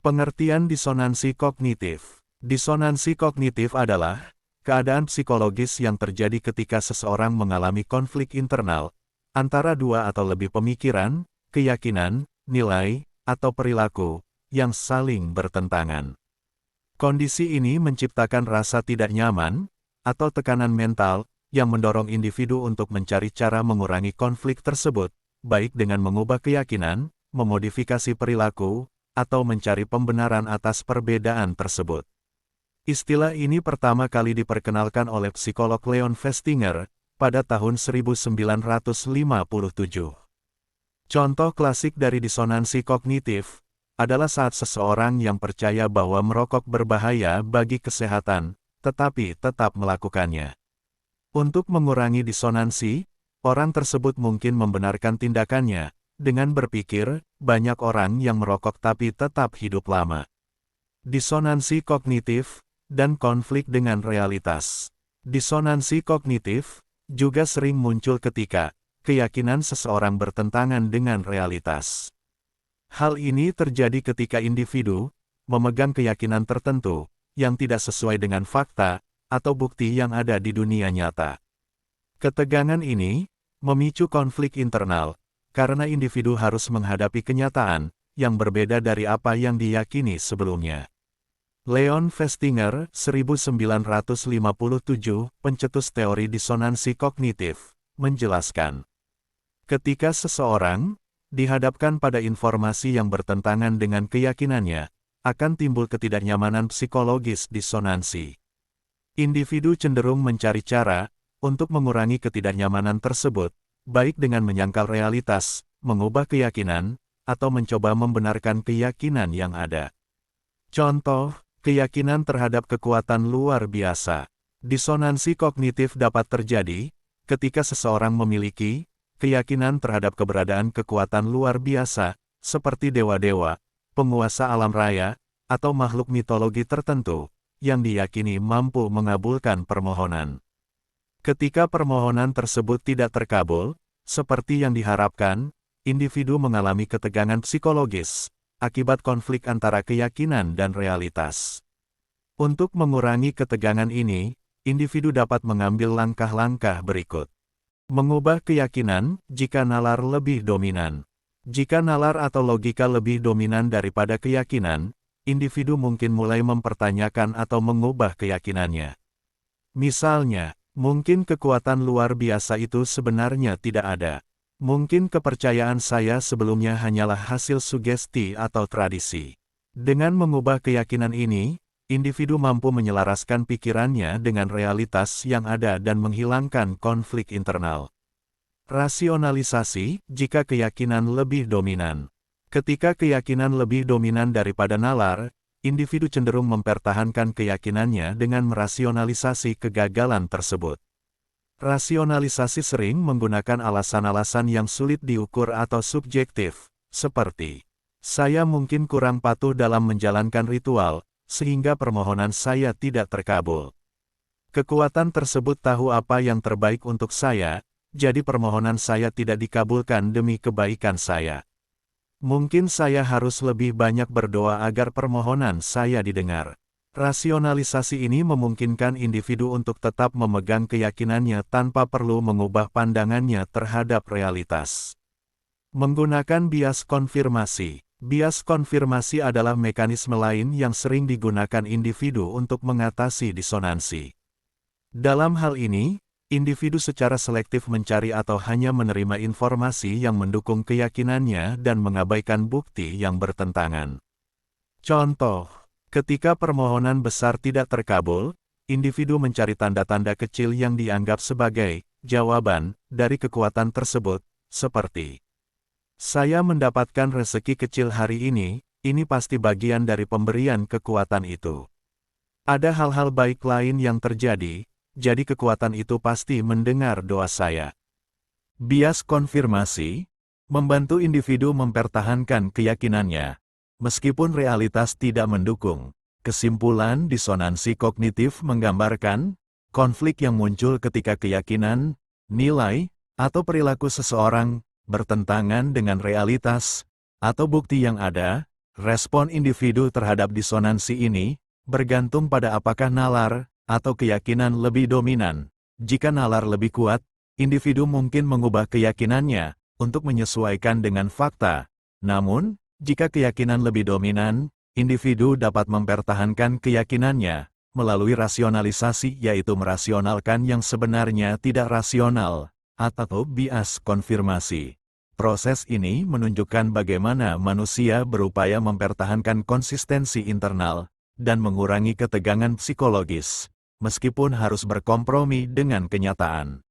Pengertian disonansi kognitif. Disonansi kognitif adalah keadaan psikologis yang terjadi ketika seseorang mengalami konflik internal antara dua atau lebih pemikiran, keyakinan, nilai, atau perilaku yang saling bertentangan. Kondisi ini menciptakan rasa tidak nyaman atau tekanan mental yang mendorong individu untuk mencari cara mengurangi konflik tersebut, baik dengan mengubah keyakinan, memodifikasi perilaku, atau mencari pembenaran atas perbedaan tersebut. Istilah ini pertama kali diperkenalkan oleh psikolog Leon Festinger pada tahun 1957. Contoh klasik dari disonansi kognitif adalah saat seseorang yang percaya bahwa merokok berbahaya bagi kesehatan, tetapi tetap melakukannya. Untuk mengurangi disonansi, orang tersebut mungkin membenarkan tindakannya dengan berpikir, banyak orang yang merokok tapi tetap hidup lama. Disonansi kognitif dan konflik dengan realitas. Disonansi kognitif juga sering muncul ketika keyakinan seseorang bertentangan dengan realitas. Hal ini terjadi ketika individu memegang keyakinan tertentu yang tidak sesuai dengan fakta atau bukti yang ada di dunia nyata. Ketegangan ini memicu konflik internal karena individu harus menghadapi kenyataan yang berbeda dari apa yang diyakini sebelumnya. Leon Festinger, 1957, pencetus teori disonansi kognitif, menjelaskan, ketika seseorang dihadapkan pada informasi yang bertentangan dengan keyakinannya, akan timbul ketidaknyamanan psikologis disonansi. Individu cenderung mencari cara untuk mengurangi ketidaknyamanan tersebut, baik dengan menyangkal realitas, mengubah keyakinan, atau mencoba membenarkan keyakinan yang ada. Contoh, keyakinan terhadap kekuatan luar biasa. Disonansi kognitif dapat terjadi ketika seseorang memiliki keyakinan terhadap keberadaan kekuatan luar biasa, seperti dewa-dewa, penguasa alam raya, atau makhluk mitologi tertentu, yang diyakini mampu mengabulkan permohonan. Ketika permohonan tersebut tidak terkabul, seperti yang diharapkan, individu mengalami ketegangan psikologis akibat konflik antara keyakinan dan realitas. Untuk mengurangi ketegangan ini, individu dapat mengambil langkah-langkah berikut. Mengubah keyakinan jika nalar lebih dominan. Jika nalar atau logika lebih dominan daripada keyakinan, individu mungkin mulai mempertanyakan atau mengubah keyakinannya. Misalnya, mungkin kekuatan luar biasa itu sebenarnya tidak ada. Mungkin kepercayaan saya sebelumnya hanyalah hasil sugesti atau tradisi. Dengan mengubah keyakinan ini, individu mampu menyelaraskan pikirannya dengan realitas yang ada dan menghilangkan konflik internal. Rasionalisasi, jika keyakinan lebih dominan. Ketika keyakinan lebih dominan daripada nalar, individu cenderung mempertahankan keyakinannya dengan merasionalisasi kegagalan tersebut. Rasionalisasi sering menggunakan alasan-alasan yang sulit diukur atau subjektif, seperti, saya mungkin kurang patuh dalam menjalankan ritual, sehingga permohonan saya tidak terkabul. Kekuatan tersebut tahu apa yang terbaik untuk saya, jadi permohonan saya tidak dikabulkan demi kebaikan saya. Mungkin saya harus lebih banyak berdoa agar permohonan saya didengar. Rasionalisasi ini memungkinkan individu untuk tetap memegang keyakinannya tanpa perlu mengubah pandangannya terhadap realitas. Menggunakan bias konfirmasi. Bias konfirmasi adalah mekanisme lain yang sering digunakan individu untuk mengatasi disonansi. Dalam hal ini, individu secara selektif mencari atau hanya menerima informasi yang mendukung keyakinannya dan mengabaikan bukti yang bertentangan. Contoh, ketika permohonan besar tidak terkabul, individu mencari tanda-tanda kecil yang dianggap sebagai jawaban dari kekuatan tersebut, seperti, saya mendapatkan rezeki kecil hari ini pasti bagian dari pemberian kekuatan itu. Ada hal-hal baik lain yang terjadi, jadi kekuatan itu pasti mendengar doa saya. Bias konfirmasi membantu individu mempertahankan keyakinannya, meskipun realitas tidak mendukung. Kesimpulan disonansi kognitif menggambarkan konflik yang muncul ketika keyakinan, nilai, atau perilaku seseorang bertentangan dengan realitas atau bukti yang ada. Respon individu terhadap disonansi ini bergantung pada apakah nalar atau keyakinan lebih dominan. Jika nalar lebih kuat, individu mungkin mengubah keyakinannya untuk menyesuaikan dengan fakta. Namun, jika keyakinan lebih dominan, individu dapat mempertahankan keyakinannya melalui rasionalisasi, yaitu merasionalkan yang sebenarnya tidak rasional, atau bias konfirmasi. Proses ini menunjukkan bagaimana manusia berupaya mempertahankan konsistensi internal dan mengurangi ketegangan psikologis, meskipun harus berkompromi dengan kenyataan.